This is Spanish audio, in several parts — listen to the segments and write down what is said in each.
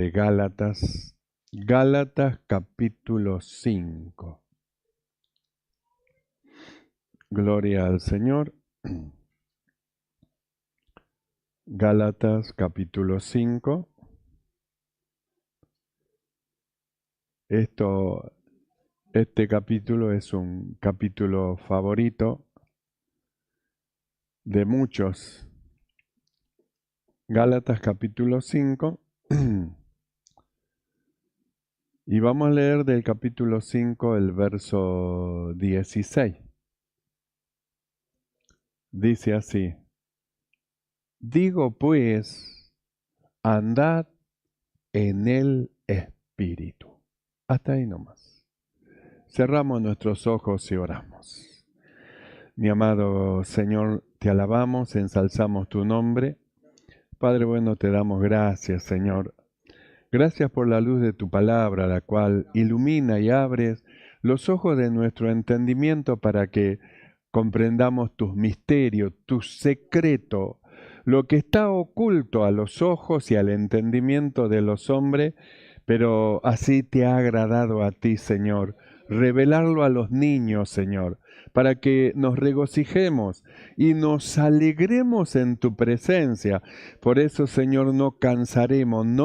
de Gálatas, Gálatas capítulo 5. Gloria al Señor. Gálatas capítulo 5. Este capítulo es un capítulo favorito de muchos. Gálatas capítulo 5. Y vamos a leer del capítulo 5 el verso 16. Dice así: digo pues, andad en el Espíritu. Hasta ahí nomás. Cerramos nuestros ojos y oramos. Mi amado Señor, te alabamos, ensalzamos tu nombre. Padre bueno, te damos gracias, Señor. Gracias por la luz de tu palabra, la cual ilumina y abres los ojos de nuestro entendimiento para que comprendamos tus misterios, tu secreto, lo que está oculto a los ojos y al entendimiento de los hombres, pero así te ha agradado a ti, Señor, revelarlo a los niños, Señor, para que nos regocijemos y nos alegremos en tu presencia. Por eso, Señor, no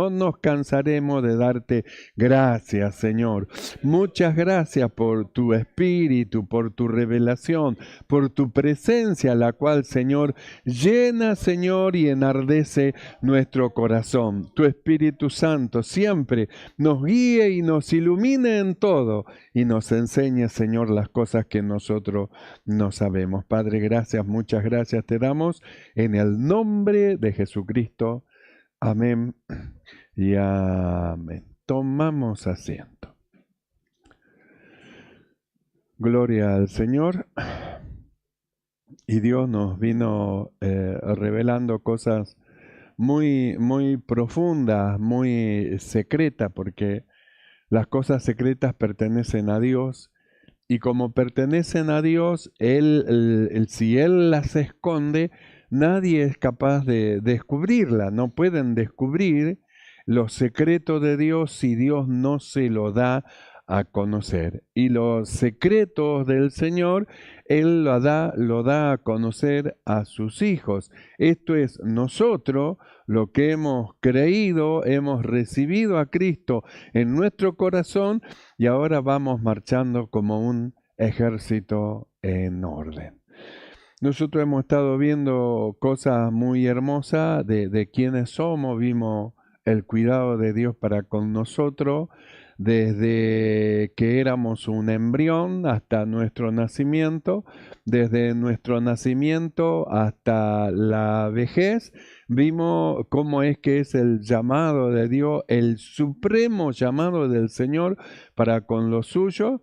nos cansaremos de darte gracias, Señor. Muchas gracias por tu espíritu, por tu revelación, por tu presencia, la cual, Señor, llena, Señor, y enardece nuestro corazón. Tu Espíritu Santo siempre nos guíe y nos ilumine en todo y nos enseñe, Señor, las cosas que nosotros no sabemos. Padre, gracias, muchas gracias te damos en el nombre de Jesucristo. Amén y amén. Tomamos asiento. Gloria al Señor. Y Dios nos vino revelando cosas muy, muy profundas, muy secretas, porque las cosas secretas pertenecen a Dios. Y como pertenecen a Dios, si Él las esconde, nadie es capaz de descubrirla. No pueden descubrir los secretos de Dios si Dios no se lo da a conocer. Y los secretos del Señor, Él lo da a conocer a sus hijos. Esto es, nosotros, lo que hemos creído, hemos recibido a Cristo en nuestro corazón, y ahora vamos marchando como un ejército en orden. Nosotros hemos estado viendo cosas muy hermosas de quiénes somos, vimos el cuidado de Dios para con nosotros, desde que éramos un embrión hasta nuestro nacimiento, desde nuestro nacimiento hasta la vejez. Vimos cómo es que es el llamado de Dios, el supremo llamado del Señor para con los suyos,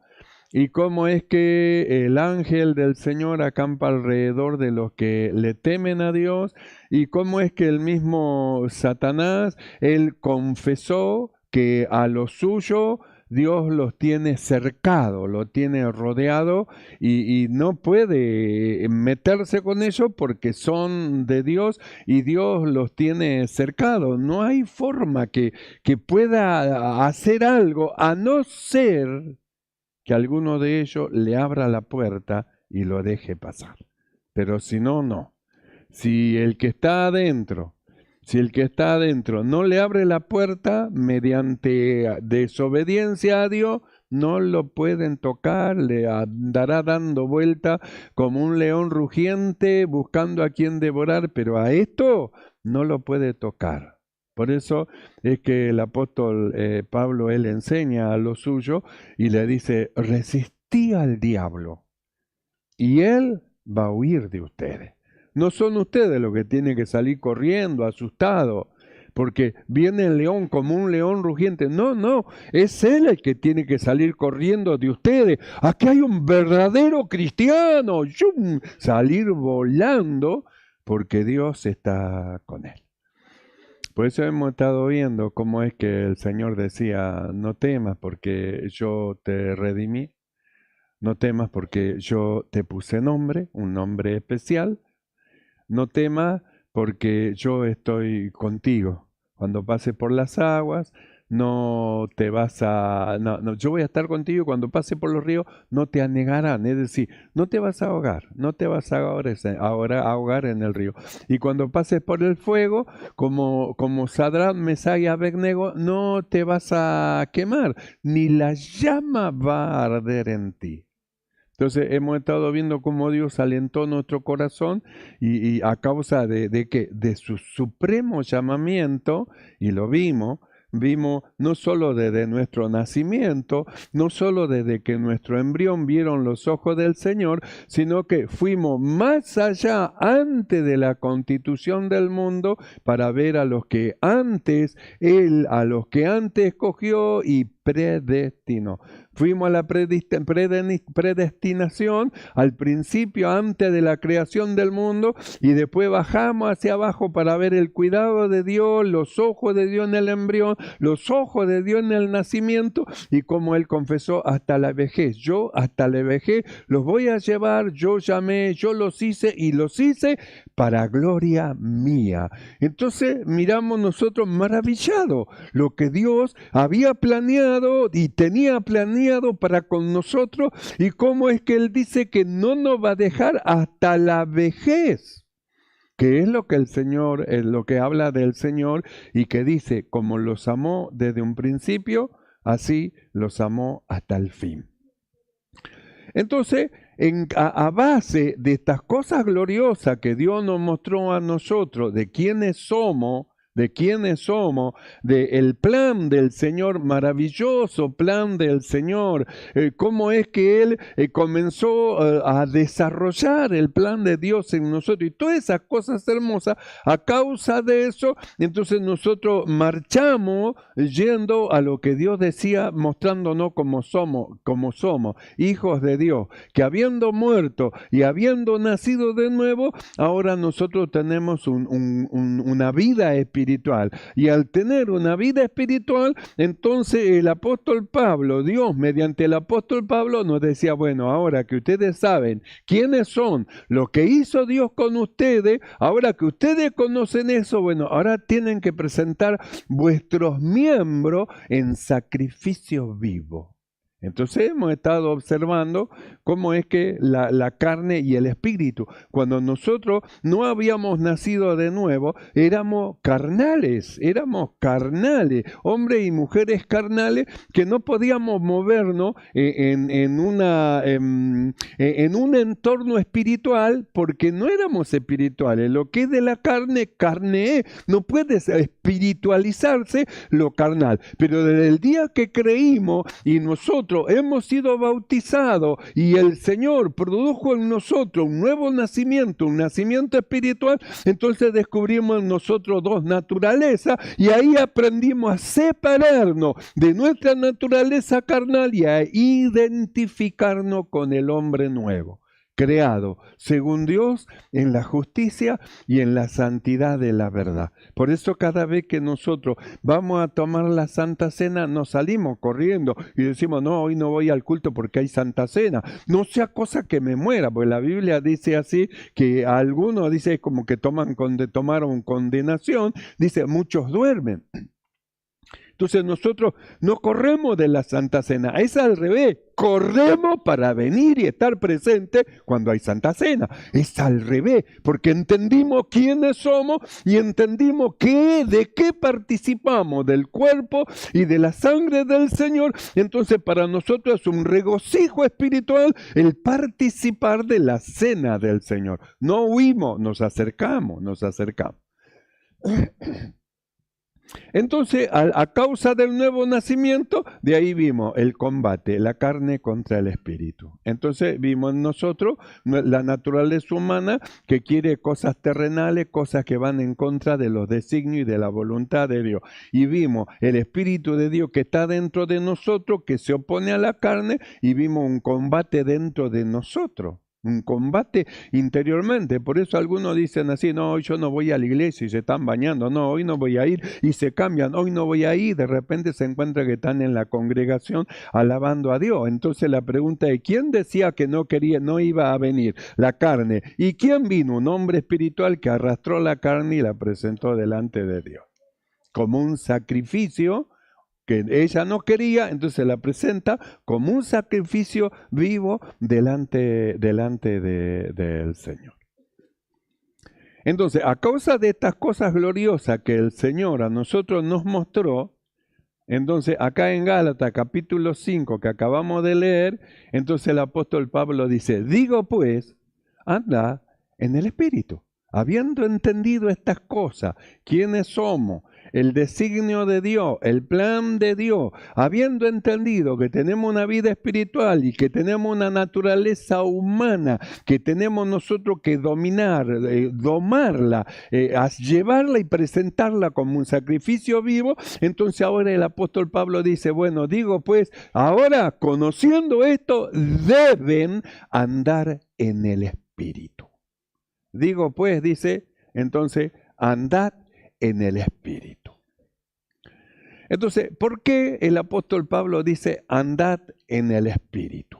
y cómo es que el ángel del Señor acampa alrededor de los que le temen a Dios, y cómo es que el mismo Satanás, él confesó que a los suyos Dios los tiene cercado, lo tiene rodeado, y no puede meterse con ellos porque son de Dios y Dios los tiene cercados. No hay forma que pueda hacer algo a no ser que alguno de ellos le abra la puerta y lo deje pasar. Pero si no, no. Si el que está adentro no le abre la puerta mediante desobediencia a Dios, no lo pueden tocar, le andará dando vuelta como un león rugiente buscando a quien devorar, pero a esto no lo puede tocar. Por eso es que el apóstol Pablo, él enseña a lo suyo y le dice: resistí al diablo y él va a huir de ustedes. No son ustedes los que tienen que salir corriendo, asustados, porque viene el león como un león rugiente. No, no, es él el que tiene que salir corriendo de ustedes. Aquí hay un verdadero cristiano. ¡Yum! Salir volando porque Dios está con él. Por eso hemos estado viendo cómo es que el Señor decía: no temas porque yo te redimí, no temas porque yo te puse nombre, un nombre especial, no temas porque yo estoy contigo. Cuando pases por las aguas, no te vas a... No, yo voy a estar contigo y cuando pases por los ríos, no te anegarán. Es decir, no te vas a ahogar, no te vas a ahogar en el río. Y cuando pases por el fuego, como Sadrach, Mesach y Abednego, no te vas a quemar, ni la llama va a arder en ti. Entonces hemos estado viendo cómo Dios alentó nuestro corazón y a causa de que de su supremo llamamiento, y lo vimos no solo desde nuestro nacimiento, no solo desde que nuestro embrión vieron los ojos del Señor, sino que fuimos más allá antes de la constitución del mundo para ver a los que antes escogió y predestinó. Fuimos a la predestinación al principio, antes de la creación del mundo, y después bajamos hacia abajo para ver el cuidado de Dios, los ojos de Dios en el embrión, los ojos de Dios en el nacimiento, y como Él confesó, hasta la vejez. Yo hasta la vejez los voy a llevar, yo llamé, yo los hice y los hice para gloria mía. Entonces miramos nosotros maravillados lo que Dios había planeado y tenía planeado para con nosotros, y cómo es que Él dice que no nos va a dejar hasta la vejez, que es lo que el Señor, es lo que habla del Señor, y que dice, como los amó desde un principio, así los amó hasta el fin. Entonces, a base de estas cosas gloriosas que Dios nos mostró a nosotros, de quiénes somos, del plan del Señor, maravilloso plan del Señor, cómo es que Él comenzó a desarrollar el plan de Dios en nosotros, y todas esas cosas hermosas. A causa de eso, entonces nosotros marchamos yendo a lo que Dios decía, mostrándonos como somos, hijos de Dios, que habiendo muerto y habiendo nacido de nuevo, ahora nosotros tenemos una vida espiritual. Y al tener una vida espiritual, entonces el apóstol Pablo, Dios mediante el apóstol Pablo nos decía, bueno, ahora que ustedes saben quiénes son, lo que hizo Dios con ustedes, ahora que ustedes conocen eso, bueno, ahora tienen que presentar vuestros miembros en sacrificio vivo. Entonces hemos estado observando cómo es que la carne y el espíritu, cuando nosotros no habíamos nacido de nuevo, éramos carnales, hombres y mujeres carnales, que no podíamos movernos en un entorno espiritual, porque no éramos espirituales. Lo que es de la carne, carne es. No puede espiritualizarse lo carnal. Pero desde el día que creímos y nosotros hemos sido bautizados y el Señor produjo en nosotros un nuevo nacimiento, un nacimiento espiritual, entonces descubrimos en nosotros dos naturalezas, y ahí aprendimos a separarnos de nuestra naturaleza carnal y a identificarnos con el hombre nuevo, creado según Dios en la justicia y en la santidad de la verdad. Por eso cada vez que nosotros vamos a tomar la Santa Cena, nos salimos corriendo y decimos, no, hoy no voy al culto porque hay Santa Cena. No sea cosa que me muera, porque la Biblia dice así, que algunos dice como que tomaron condenación, dice, muchos duermen. Entonces nosotros no corremos de la Santa Cena, es al revés, corremos para venir y estar presentes cuando hay Santa Cena. Es al revés, porque entendimos quiénes somos y entendimos de qué participamos, del cuerpo y de la sangre del Señor. Entonces para nosotros es un regocijo espiritual el participar de la cena del Señor. No huimos, nos acercamos. Entonces, a causa del nuevo nacimiento, de ahí vimos el combate, la carne contra el espíritu. Entonces vimos en nosotros la naturaleza humana que quiere cosas terrenales, cosas que van en contra de los designios y de la voluntad de Dios. Y vimos el Espíritu de Dios que está dentro de nosotros, que se opone a la carne, y vimos un combate dentro de nosotros. Un combate interiormente. Por eso algunos dicen así, no, hoy yo no voy a la iglesia y se están bañando, no, hoy no voy a ir, y se cambian, hoy no voy a ir, de repente se encuentra que están en la congregación alabando a Dios. Entonces la pregunta es, ¿quién decía que no iba a venir? La carne. ¿Y quién vino? Un hombre espiritual que arrastró la carne y la presentó delante de Dios. como un sacrificio que ella no quería, entonces la presenta como un sacrificio vivo delante del Señor. Entonces, a causa de estas cosas gloriosas que el Señor a nosotros nos mostró, entonces acá en Gálatas capítulo 5 que acabamos de leer, entonces el apóstol Pablo dice, digo pues, anda en el Espíritu. Habiendo entendido estas cosas, quiénes somos, el designio de Dios, el plan de Dios, habiendo entendido que tenemos una vida espiritual y que tenemos una naturaleza humana, que tenemos nosotros que dominar, domarla, llevarla y presentarla como un sacrificio vivo, entonces ahora el apóstol Pablo dice, bueno, digo pues, ahora conociendo esto, deben andar en el Espíritu. Digo pues, dice, entonces, andad en el Espíritu. Entonces, ¿por qué el apóstol Pablo dice, andad en el Espíritu?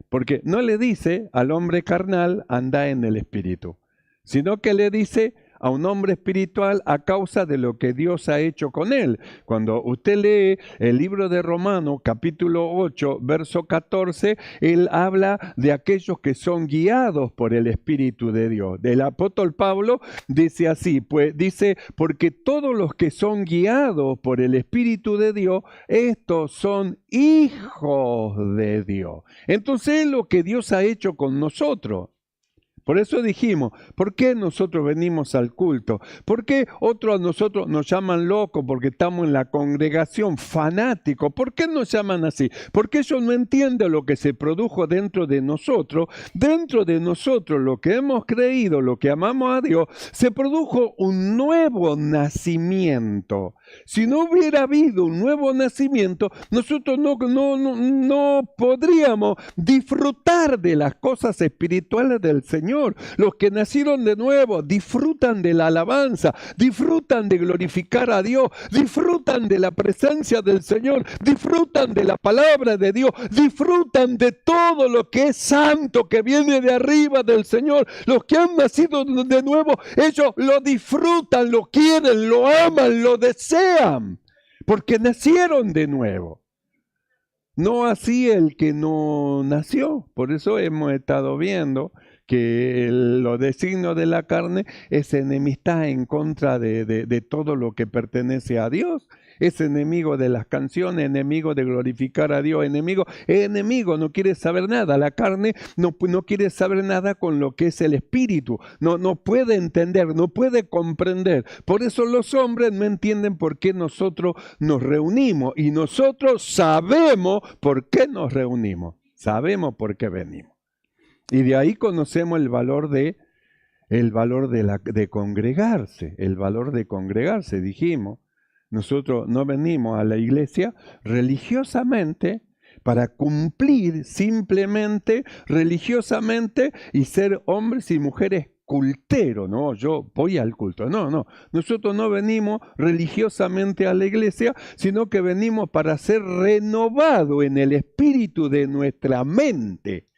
Porque no le dice al hombre carnal, anda en el Espíritu, sino que le dice a un hombre espiritual a causa de lo que Dios ha hecho con él. Cuando usted lee el libro de Romanos, capítulo 8, verso 14, él habla de aquellos que son guiados por el Espíritu de Dios. El apóstol Pablo dice así, pues dice, porque todos los que son guiados por el Espíritu de Dios, estos son hijos de Dios. Entonces es lo que Dios ha hecho con nosotros. Por eso dijimos, ¿por qué nosotros venimos al culto? ¿Por qué otros a nosotros nos llaman locos porque estamos en la congregación, fanáticos? ¿Por qué nos llaman así? Porque ellos no entienden lo que se produjo dentro de nosotros. Dentro de nosotros, lo que hemos creído, lo que amamos a Dios, se produjo un nuevo nacimiento. Si no hubiera habido un nuevo nacimiento, nosotros no podríamos disfrutar de las cosas espirituales del Señor. Los que nacieron de nuevo disfrutan de la alabanza, disfrutan de glorificar a Dios, disfrutan de la presencia del Señor, disfrutan de la palabra de Dios, disfrutan de todo lo que es santo, que viene de arriba del Señor. Los que han nacido de nuevo, ellos lo disfrutan, lo quieren, lo aman, lo desean, porque nacieron de nuevo. No así el que no nació. Por eso hemos estado viendo que los designios de la carne es enemistad en contra de todo lo que pertenece a Dios. Es enemigo de las canciones, enemigo de glorificar a Dios, enemigo, no quiere saber nada. La carne no quiere saber nada con lo que es el espíritu. No puede entender, no puede comprender. Por eso los hombres no entienden por qué nosotros nos reunimos. Y nosotros sabemos por qué nos reunimos. Sabemos por qué venimos. Y de ahí conocemos el valor de congregarse. El valor de congregarse, dijimos. Nosotros no venimos a la iglesia religiosamente para cumplir simplemente religiosamente y ser hombres y mujeres culteros, ¿no? Yo voy al culto. No. Nosotros no venimos religiosamente a la iglesia, sino que venimos para ser renovados en el espíritu de nuestra mente.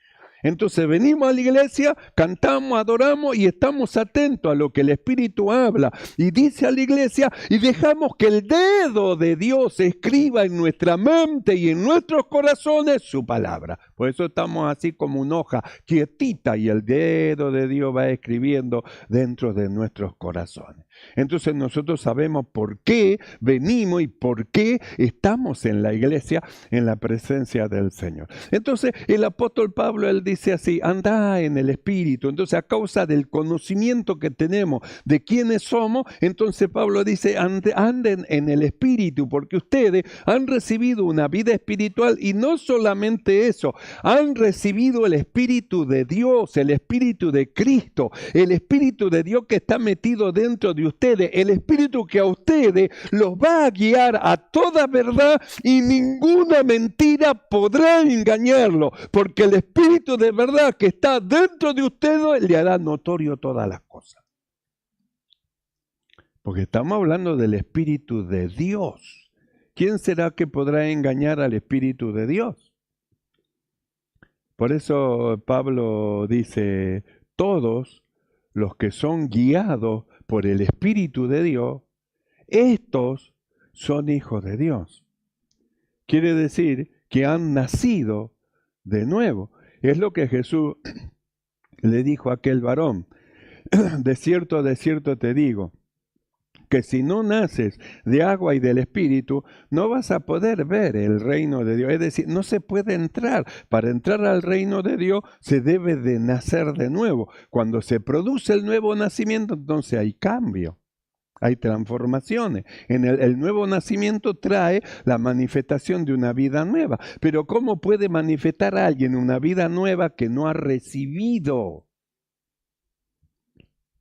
Entonces venimos a la iglesia, cantamos, adoramos y estamos atentos a lo que el Espíritu habla y dice a la iglesia y dejamos que el dedo de Dios escriba en nuestra mente y en nuestros corazones su palabra. Por eso estamos así como una hoja quietita y el dedo de Dios va escribiendo dentro de nuestros corazones. Entonces nosotros sabemos por qué venimos y por qué estamos en la iglesia, en la presencia del Señor. Entonces el apóstol Pablo, él dice así, anda en el Espíritu. Entonces a causa del conocimiento que tenemos de quiénes somos, entonces Pablo dice, anden en el Espíritu, porque ustedes han recibido una vida espiritual y no solamente eso, han recibido el Espíritu de Dios, el Espíritu de Cristo, el Espíritu de Dios que está metido dentro de ustedes, el Espíritu que a ustedes los va a guiar a toda verdad y ninguna mentira podrá engañarlo, porque el Espíritu de verdad que está dentro de ustedes le hará notorio todas las cosas. Porque estamos hablando del Espíritu de Dios. ¿Quién será que podrá engañar al Espíritu de Dios? Por eso Pablo dice, todos los que son guiados por el Espíritu de Dios, estos son hijos de Dios. Quiere decir que han nacido de nuevo. Es lo que Jesús le dijo a aquel varón. De cierto te digo, que si no naces de agua y del Espíritu, no vas a poder ver el reino de Dios. Es decir, no se puede entrar. Para entrar al reino de Dios se debe de nacer de nuevo. Cuando se produce el nuevo nacimiento, entonces hay cambio. Hay transformaciones. El nuevo nacimiento trae la manifestación de una vida nueva. Pero ¿cómo puede manifestar a alguien una vida nueva que no ha recibido?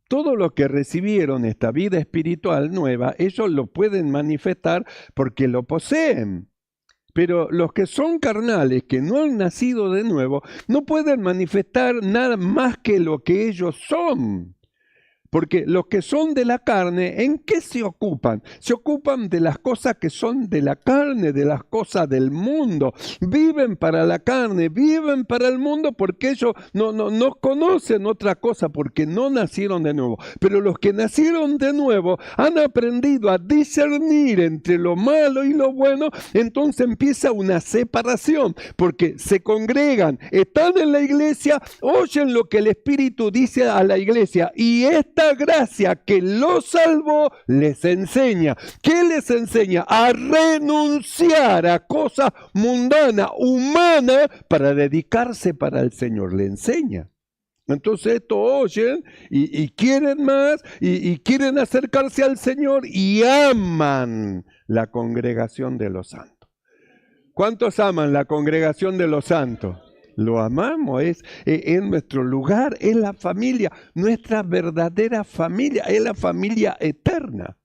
Todo lo que recibieron esta vida espiritual nueva, ellos lo pueden manifestar porque lo poseen. Pero los que son carnales, que no han nacido de nuevo, no pueden manifestar nada más que lo que ellos son. Porque los que son de la carne, ¿en qué se ocupan? Se ocupan de las cosas que son de la carne, de las cosas del mundo. Viven para la carne, viven para el mundo porque ellos no conocen otra cosa, porque no nacieron de nuevo. Pero los que nacieron de nuevo han aprendido a discernir entre lo malo y lo bueno. Entonces empieza una separación, porque se congregan, están en la iglesia, oyen lo que el Espíritu dice a la iglesia, y esta gracia que los salvó les enseña. ¿Qué les enseña? A renunciar a cosas mundanas, humanas, para dedicarse para el Señor. Le enseña. Entonces esto oyen y quieren más y quieren acercarse al Señor y aman la congregación de los santos. ¿Cuántos aman la congregación de los santos? Lo amamos, es nuestro lugar, es la familia, nuestra verdadera familia, es la familia eterna.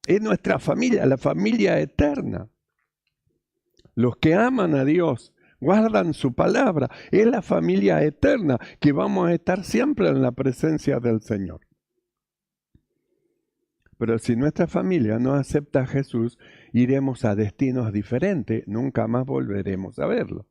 Es nuestra familia, la familia eterna. Los que aman a Dios, guardan su palabra, es la familia eterna, que vamos a estar siempre en la presencia del Señor. Pero si nuestra familia no acepta a Jesús, iremos a destinos diferentes, nunca más volveremos a verlo.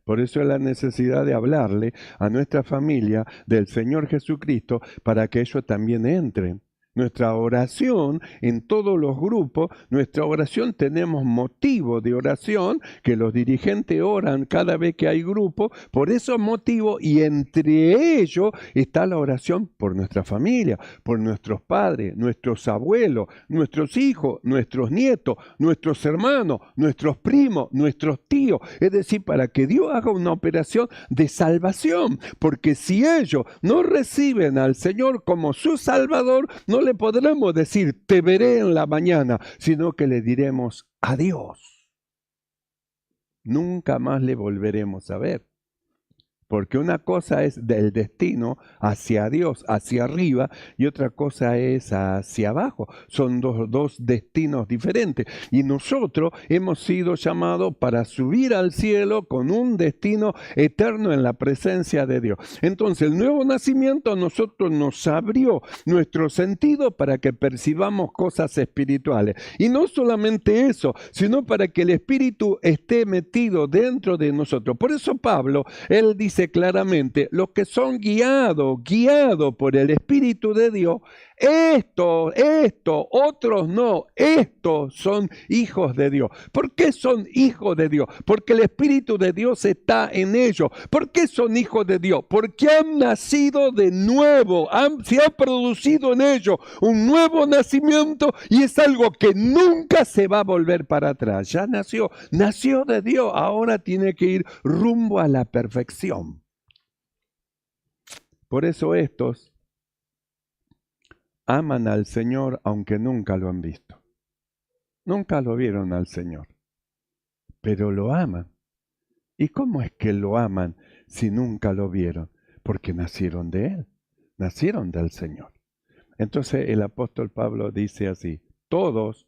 Por eso es la necesidad de hablarle a nuestra familia del Señor Jesucristo para que ellos también entren. Nuestra oración en todos los grupos, nuestra oración, tenemos motivo de oración, que los dirigentes oran cada vez que hay grupo, por esos motivos, y entre ellos está la oración por nuestra familia, por nuestros padres, nuestros abuelos, nuestros hijos, nuestros nietos, nuestros hermanos, nuestros primos, nuestros tíos, es decir, para que Dios haga una operación de salvación, porque si ellos no reciben al Señor como su Salvador, no le podremos decir, te veré en la mañana, sino que le diremos, adiós. Nunca más le volveremos a ver. Porque una cosa es del destino hacia Dios, hacia arriba, y otra cosa es hacia abajo. Son dos destinos diferentes. Y nosotros hemos sido llamados para subir al cielo con un destino eterno en la presencia de Dios. Entonces, el nuevo nacimiento a nosotros nos abrió nuestro sentido para que percibamos cosas espirituales. Y no solamente eso, sino para que el Espíritu esté metido dentro de nosotros. Por eso Pablo, él dice claramente, los que son guiados por el Espíritu de Dios, estos, otros no, estos son hijos de Dios. ¿Por qué son hijos de Dios? Porque el Espíritu de Dios está en ellos. ¿Por qué son hijos de Dios? Porque han nacido de nuevo, se ha producido en ellos un nuevo nacimiento, y es algo que nunca se va a volver para atrás. Ya nació de Dios, ahora tiene que ir rumbo a la perfección. Por eso estos aman al Señor aunque nunca lo han visto. Nunca lo vieron al Señor, pero lo aman. ¿Y cómo es que lo aman si nunca lo vieron? Porque nacieron de Él, nacieron del Señor. Entonces el apóstol Pablo dice así, todos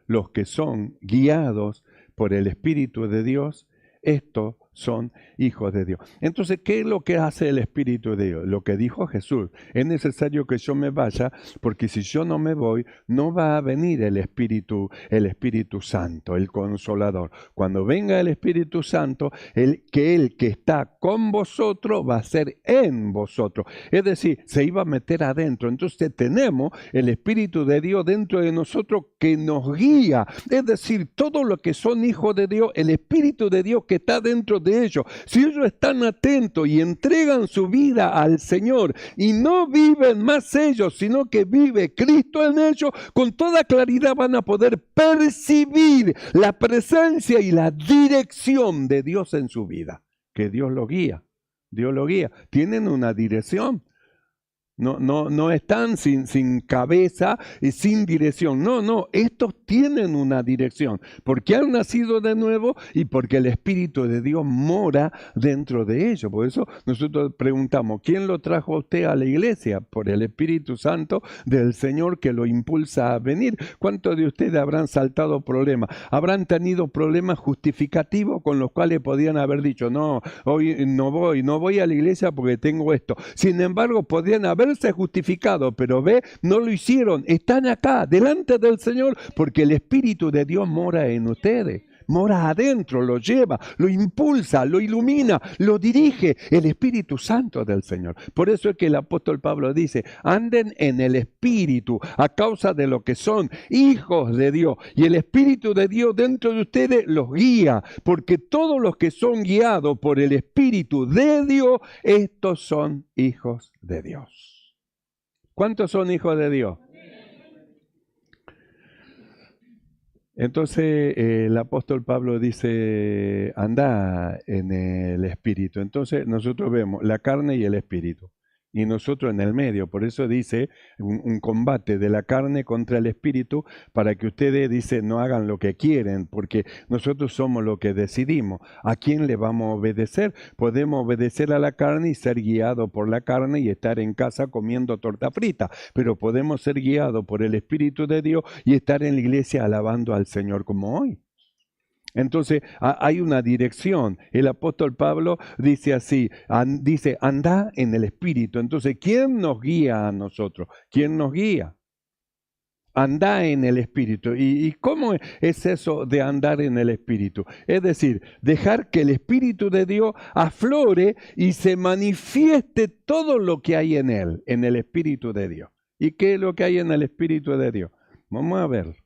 los que son guiados por el Espíritu de Dios, estos son hijos de Dios. Entonces, ¿qué es lo que hace el Espíritu de Dios? Lo que dijo Jesús, es necesario que yo me vaya, porque si yo no me voy, no va a venir el Espíritu Santo, el Consolador. Cuando venga el Espíritu Santo, el que está con vosotros va a ser en vosotros. Es decir, se iba a meter adentro. Entonces tenemos el Espíritu de Dios dentro de nosotros que nos guía. Es decir, todos los que son hijos de Dios, el Espíritu de Dios que está dentro de ellos, si ellos están atentos y entregan su vida al Señor y no viven más ellos, sino que vive Cristo en ellos, con toda claridad van a poder percibir la presencia y la dirección de Dios en su vida. Que Dios lo guía. Dios lo guía. Tienen una dirección. No están sin cabeza y sin dirección. No, estos tienen una dirección, porque han nacido de nuevo y porque el Espíritu de Dios mora dentro de ellos. Por eso nosotros preguntamos, ¿quién lo trajo a usted a la iglesia? Por el Espíritu Santo del Señor que lo impulsa a venir. ¿Cuántos de ustedes habrán saltado problemas? ¿Habrán tenido problemas justificativos con los cuales podían haber dicho, no, hoy no voy a la iglesia porque tengo esto? Sin embargo, podrían haberse justificado, pero no lo hicieron. Están acá, delante del Señor, porque el Espíritu de Dios mora en ustedes. Mora adentro, lo lleva, lo impulsa, lo ilumina, lo dirige, el Espíritu Santo del Señor. Por eso es que el apóstol Pablo dice, anden en el Espíritu a causa de lo que son hijos de Dios. Y el Espíritu de Dios dentro de ustedes los guía, porque todos los que son guiados por el Espíritu de Dios, estos son hijos de Dios. ¿Cuántos son hijos de Dios? Entonces el apóstol Pablo dice, anda en el Espíritu. Entonces nosotros vemos la carne y el Espíritu. Y nosotros en el medio. Por eso dice un combate de la carne contra el Espíritu, para que ustedes, dice, no hagan lo que quieren, porque nosotros somos lo que decidimos. ¿A quién le vamos a obedecer? Podemos obedecer a la carne y ser guiados por la carne y estar en casa comiendo torta frita, pero podemos ser guiados por el Espíritu de Dios y estar en la iglesia alabando al Señor como hoy. Entonces hay una dirección. El apóstol Pablo dice así, dice, anda en el Espíritu. Entonces, ¿quién nos guía a nosotros? ¿Quién nos guía? Anda en el Espíritu. ¿Y cómo es eso de andar en el Espíritu? Es decir, dejar que el Espíritu de Dios aflore y se manifieste todo lo que hay en él, en el Espíritu de Dios. ¿Y qué es lo que hay en el Espíritu de Dios? Vamos a ver.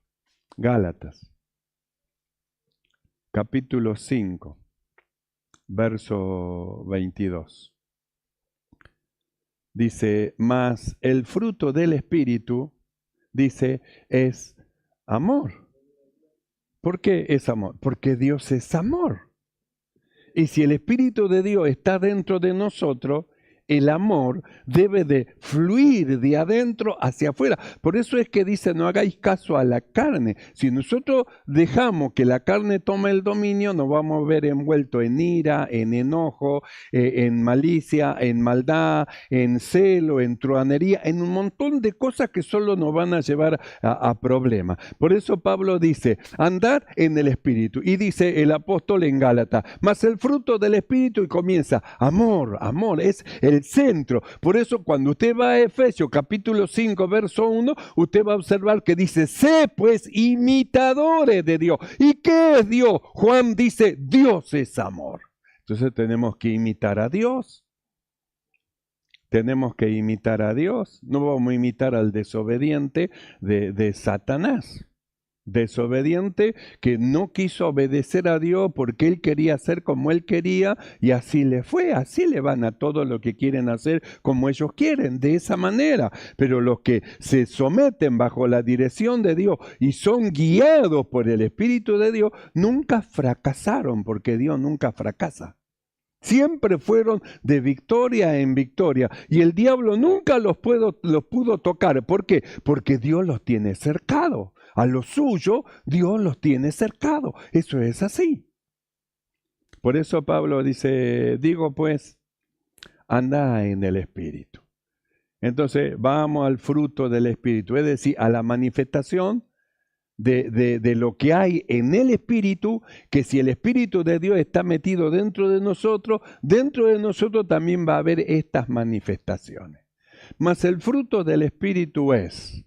Gálatas. Capítulo 5, verso 22. Dice, mas el fruto del Espíritu, dice, es amor. ¿Por qué es amor? Porque Dios es amor. Y si el Espíritu de Dios está dentro de nosotros, el amor debe de fluir de adentro hacia afuera. Por eso es que dice, no hagáis caso a la carne. Si nosotros dejamos que la carne tome el dominio, nos vamos a ver envueltos en ira, en enojo, en malicia, en maldad, en celo, en truhanería, en un montón de cosas que solo nos van a llevar a problemas. Por eso Pablo dice, andar en el Espíritu. Y dice el apóstol en Gálatas, mas el fruto del Espíritu, y comienza, amor, es el centro. Por eso cuando usted va a Efesios capítulo 5 verso 1, usted va a observar que dice, sé pues imitadores de Dios. ¿Y qué es Dios? Juan dice, Dios es amor. Entonces tenemos que imitar a Dios. Tenemos que imitar a Dios. No vamos a imitar al desobediente de Satanás. Desobediente que no quiso obedecer a Dios porque él quería hacer como él quería, y así le fue, así le van a todo lo que quieren hacer como ellos quieren, de esa manera. Pero los que se someten bajo la dirección de Dios y son guiados por el Espíritu de Dios, nunca fracasaron, porque Dios nunca fracasa. Siempre fueron de victoria en victoria, y el diablo nunca los pudo tocar. ¿Por qué? Porque Dios los tiene cercados. A lo suyo, Dios los tiene cercados. Eso es así. Por eso Pablo dice, digo pues, anda en el Espíritu. Entonces, vamos al fruto del Espíritu, es decir, a la manifestación de lo que hay en el Espíritu, que si el Espíritu de Dios está metido dentro de nosotros también va a haber estas manifestaciones. Mas el fruto del Espíritu es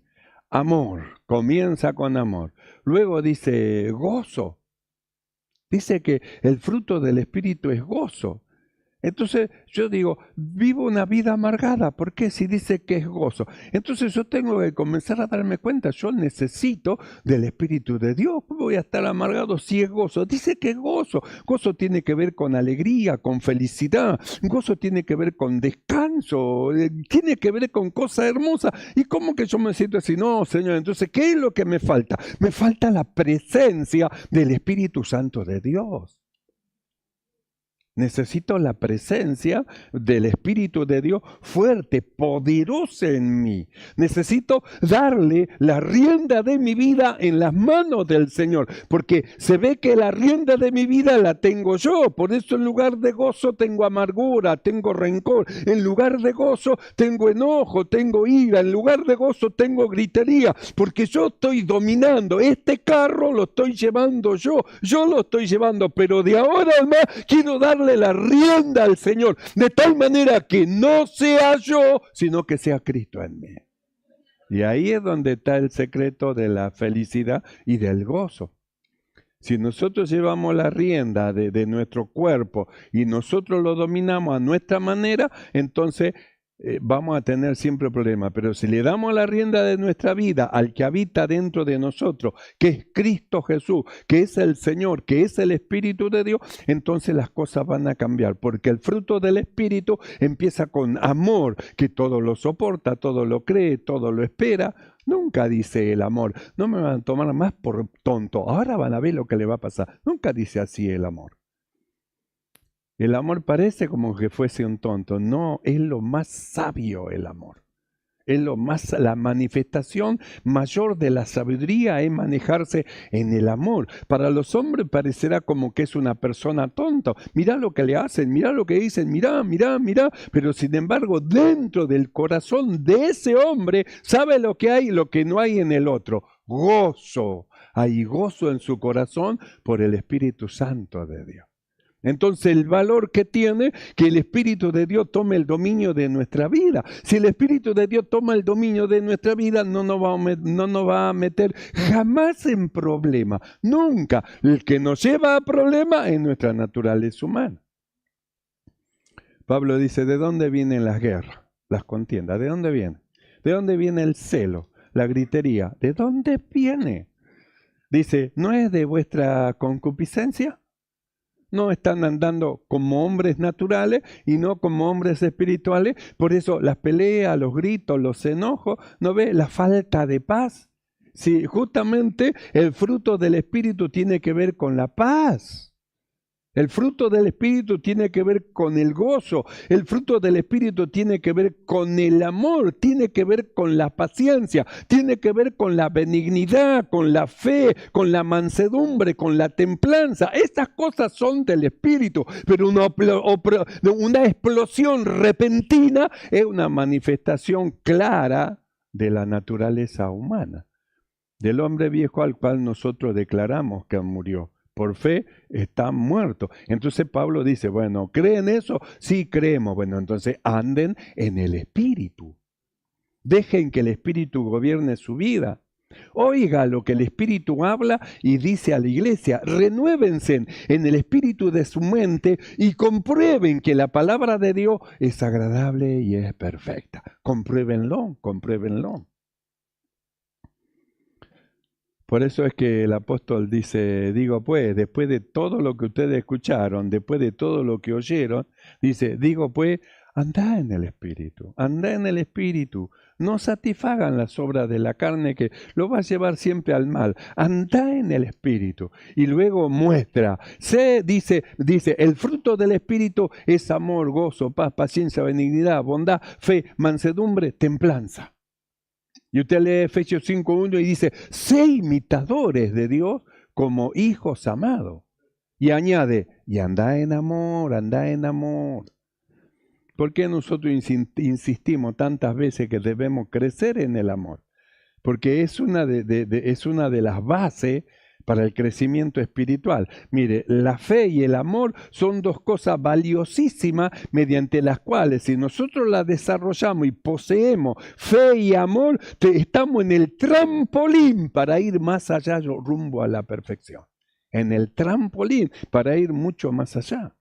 amor, comienza con amor. Luego dice gozo. Dice que el fruto del Espíritu es gozo. Entonces yo digo, vivo una vida amargada. ¿Por qué? Si dice que es gozo. Entonces yo tengo que comenzar a darme cuenta, yo necesito del Espíritu de Dios. ¿Cómo voy a estar amargado si es gozo? Dice que es gozo. Gozo tiene que ver con alegría, con felicidad. Gozo tiene que ver con descanso. Tiene que ver con cosas hermosas. ¿Y cómo que yo me siento así? No, Señor. Entonces, ¿qué es lo que me falta? Me falta la presencia del Espíritu Santo de Dios. Necesito la presencia del Espíritu de Dios fuerte, poderosa en mí. Necesito darle la rienda de mi vida en las manos del Señor, porque se ve que la rienda de mi vida la tengo yo. Por eso en lugar de gozo tengo amargura, tengo rencor. En lugar de gozo tengo enojo, tengo ira. En lugar de gozo tengo gritería, porque yo estoy dominando. Este carro lo estoy llevando yo lo estoy llevando, pero de ahora en más quiero darle la rienda al Señor, de tal manera que no sea yo, sino que sea Cristo en mí. Y ahí es donde está el secreto de la felicidad y del gozo. Si nosotros llevamos la rienda de nuestro cuerpo y nosotros lo dominamos a nuestra manera, entonces vamos a tener siempre problemas. Pero si le damos la rienda de nuestra vida al que habita dentro de nosotros, que es Cristo Jesús, que es el Señor, que es el Espíritu de Dios, entonces las cosas van a cambiar. Porque el fruto del Espíritu empieza con amor, que todo lo soporta, todo lo cree, todo lo espera. Nunca dice el amor, no me van a tomar más por tonto, ahora van a ver lo que le va a pasar. Nunca dice así el amor. El amor parece como que fuese un tonto. No, es lo más sabio el amor. Es la manifestación mayor de la sabiduría es manejarse en el amor. Para los hombres parecerá como que es una persona tonta. Mirá lo que le hacen, mirá lo que dicen, mirá. Pero sin embargo, dentro del corazón de ese hombre, sabe lo que hay y lo que no hay en el otro. Gozo. Hay gozo en su corazón por el Espíritu Santo de Dios. Entonces el valor que tiene que el Espíritu de Dios tome el dominio de nuestra vida. Si el Espíritu de Dios toma el dominio de nuestra vida, no nos va a meter jamás en problema. Nunca. El que nos lleva a problemas es nuestra naturaleza humana. Pablo dice, ¿de dónde vienen las guerras, las contiendas? ¿De dónde vienen? ¿De dónde viene el celo, la gritería? ¿De dónde viene? Dice, ¿no es de vuestra concupiscencia? No están andando como hombres naturales y no como hombres espirituales. Por eso las peleas, los gritos, los enojos, ¿no ve? La falta de paz. Sí, justamente el fruto del Espíritu tiene que ver con la paz. El fruto del Espíritu tiene que ver con el gozo. El fruto del Espíritu tiene que ver con el amor, tiene que ver con la paciencia, tiene que ver con la benignidad, con la fe, con la mansedumbre, con la templanza. Estas cosas son del Espíritu, pero una explosión repentina es una manifestación clara de la naturaleza humana, del hombre viejo al cual nosotros declaramos que murió. Por fe está muerto. Entonces Pablo dice, bueno, ¿creen eso? Sí, creemos. Bueno, entonces anden en el Espíritu. Dejen que el Espíritu gobierne su vida. Oiga lo que el Espíritu habla y dice a la iglesia, renuévense en el espíritu de su mente y comprueben que la palabra de Dios es agradable y es perfecta. Compruébenlo. Por eso es que el apóstol dice, digo pues, después de todo lo que ustedes escucharon, después de todo lo que oyeron, dice, digo pues, andá en el Espíritu, no satisfagan las obras de la carne que lo va a llevar siempre al mal, andá en el Espíritu. Y luego muestra, dice, el fruto del Espíritu es amor, gozo, paz, paciencia, benignidad, bondad, fe, mansedumbre, templanza. Y usted lee Efesios 5:1 y dice, sé imitadores de Dios como hijos amados. Y añade, y anda en amor. ¿Por qué nosotros insistimos tantas veces que debemos crecer en el amor? porque es una es una de las bases para el crecimiento espiritual. Mire, la fe y el amor son dos cosas valiosísimas mediante las cuales, si nosotros las desarrollamos y poseemos fe y amor, estamos en el trampolín para ir más allá rumbo a la perfección. En el trampolín para ir mucho más allá.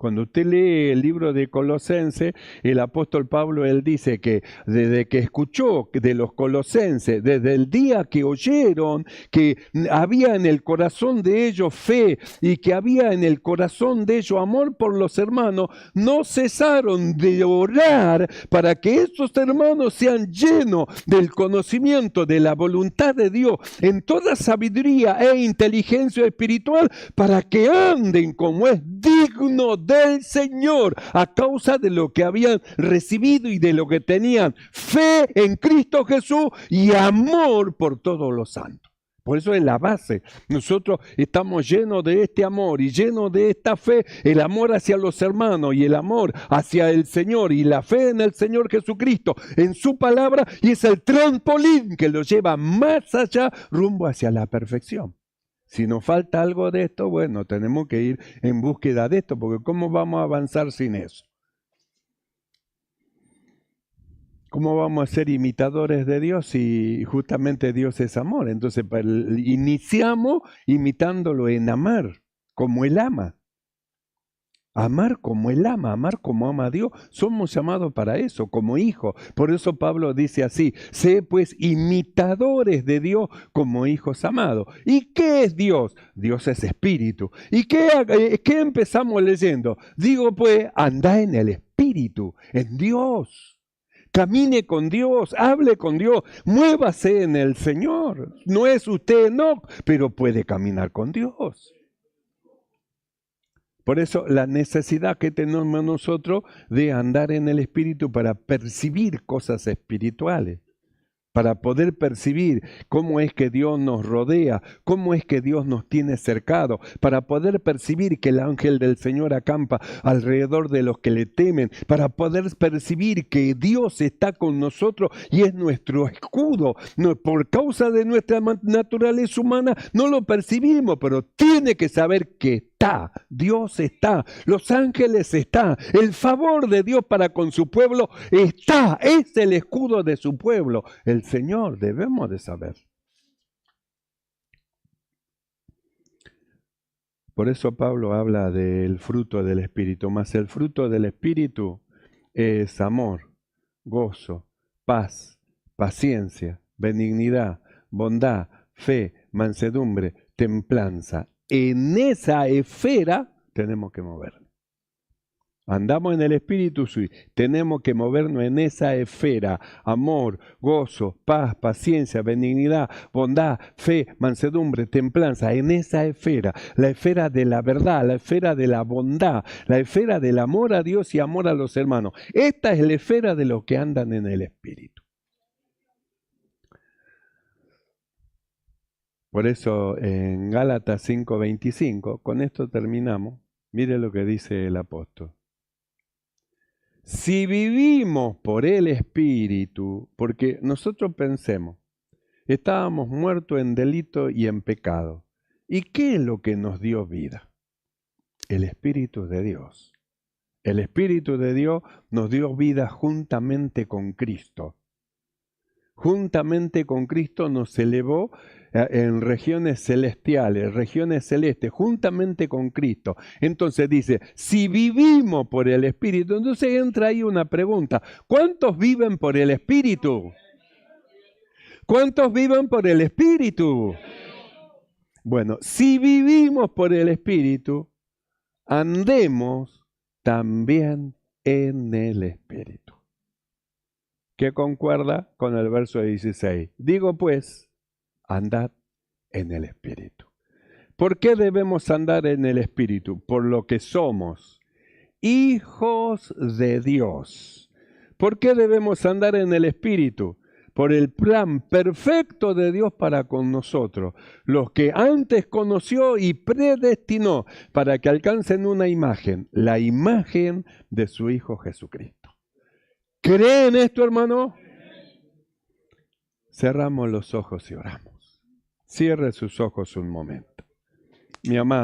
Cuando usted lee el libro de Colosenses, el apóstol Pablo, él dice que desde que escuchó de los colosenses, desde el día que oyeron que había en el corazón de ellos fe y que había en el corazón de ellos amor por los hermanos, no cesaron de orar para que esos hermanos sean llenos del conocimiento de la voluntad de Dios en toda sabiduría e inteligencia espiritual, para que anden como es digno del Señor, a causa de lo que habían recibido y de lo que tenían fe en Cristo Jesús y amor por todos los santos. Por eso es la base. Nosotros estamos llenos de este amor y llenos de esta fe, el amor hacia los hermanos y el amor hacia el Señor y la fe en el Señor Jesucristo, en su palabra, y es el trampolín que lo lleva más allá rumbo hacia la perfección. Si nos falta algo de esto, bueno, tenemos que ir en búsqueda de esto, porque ¿cómo vamos a avanzar sin eso? ¿Cómo vamos a ser imitadores de Dios si justamente Dios es amor? Entonces iniciamos imitándolo en amar, como Él ama. Amar como Él ama, amar como ama a Dios. Somos llamados para eso, como hijos. Por eso Pablo dice así: sé pues imitadores de Dios como hijos amados. ¿Y qué es Dios? Dios es espíritu. ¿Y qué empezamos leyendo? Digo pues, anda en el espíritu, en Dios. Camine con Dios, hable con Dios, muévase en el Señor. No es usted, no, pero puede caminar con Dios. Por eso la necesidad que tenemos nosotros de andar en el Espíritu para percibir cosas espirituales, para poder percibir cómo es que Dios nos rodea, cómo es que Dios nos tiene cercado, para poder percibir que el ángel del Señor acampa alrededor de los que le temen, para poder percibir que Dios está con nosotros y es nuestro escudo. No, por causa de nuestra naturaleza humana no lo percibimos, pero tiene que saber que está, Dios está, los ángeles están, el favor de Dios para con su pueblo está, es el escudo de su pueblo. El Señor, debemos de saber. Por eso Pablo habla del fruto del Espíritu, mas el fruto del Espíritu es amor, gozo, paz, paciencia, benignidad, bondad, fe, mansedumbre, templanza. En esa esfera tenemos que movernos. Andamos en el Espíritu, sí, tenemos que movernos en esa esfera: amor, gozo, paz, paciencia, benignidad, bondad, fe, mansedumbre, templanza. En esa esfera, la esfera de la verdad, la esfera de la bondad, la esfera del amor a Dios y amor a los hermanos. Esta es la esfera de los que andan en el Espíritu. Por eso en Gálatas 5:25, con esto terminamos, mire lo que dice el apóstol. Si vivimos por el Espíritu, porque nosotros pensemos, estábamos muertos en delito y en pecado. ¿Y qué es lo que nos dio vida? El Espíritu de Dios. El Espíritu de Dios nos dio vida juntamente con Cristo. Juntamente con Cristo nos elevó en regiones celestiales, regiones celestes, juntamente con Cristo. Entonces dice, si vivimos por el Espíritu, entonces entra ahí una pregunta: ¿cuántos viven por el Espíritu? ¿Cuántos viven por el Espíritu? Bueno, si vivimos por el Espíritu, andemos también en el Espíritu. Que concuerda con el verso 16. Digo pues, andad en el Espíritu. ¿Por qué debemos andar en el Espíritu? Por lo que somos hijos de Dios. ¿Por qué debemos andar en el Espíritu? Por el plan perfecto de Dios para con nosotros, los que antes conoció y predestinó para que alcancen una imagen, la imagen de su Hijo Jesucristo. ¿Creen esto, hermano? Cerramos los ojos y oramos. Cierre sus ojos un momento. Mi amado